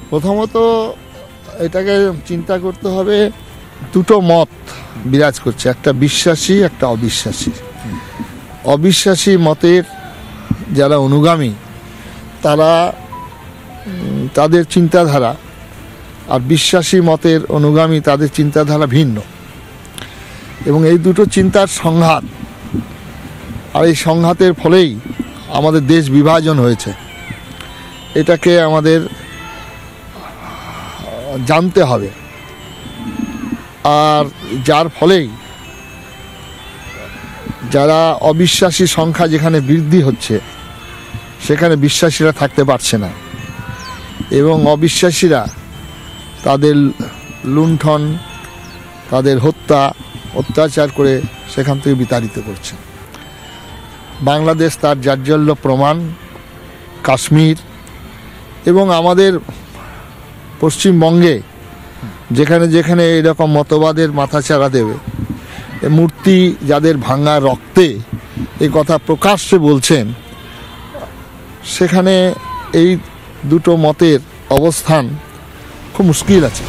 প্রথমত এটাকে চিন্তা করতে হবে, দুটো মত বিরাজ করছে, একটা বিশ্বাসী একটা অবিশ্বাসী। অবিশ্বাসী মতের যারা অনুগামী তারা তাদের চিন্তাধারা, আর বিশ্বাসী মতের অনুগামী তাদের চিন্তাধারা ভিন্ন, এবং এই দুটো চিন্তার সংঘাত, আর এই সংঘাতের ফলেই আমাদের দেশ বিভাজন হয়েছে। এটাকে আমাদের জানতে হবে, আর যার ফলেই যারা অবিশ্বাসী সংখ্যা যেখানে বৃদ্ধি হচ্ছে সেখানে বিশ্বাসীরা থাকতে পারছে না, এবং অবিশ্বাসীরা তাদের লুণ্ঠন, তাদের হত্যা অত্যাচার করে সেখান থেকে বিতাড়িত করছে। বাংলাদেশ তার জাজ্বল্য প্রমাণ। কাশ্মীর এবং আমাদের পশ্চিমবঙ্গে যেখানে যেখানে এরকম মতবাদের মাথাচাড়া দেবে, মূর্তি যাদের ভাঙা রক্তে এই কথা প্রকাশ্যে বলছেন, সেখানে এই দুটো মতের অবস্থান খুব মুশকিল আছে।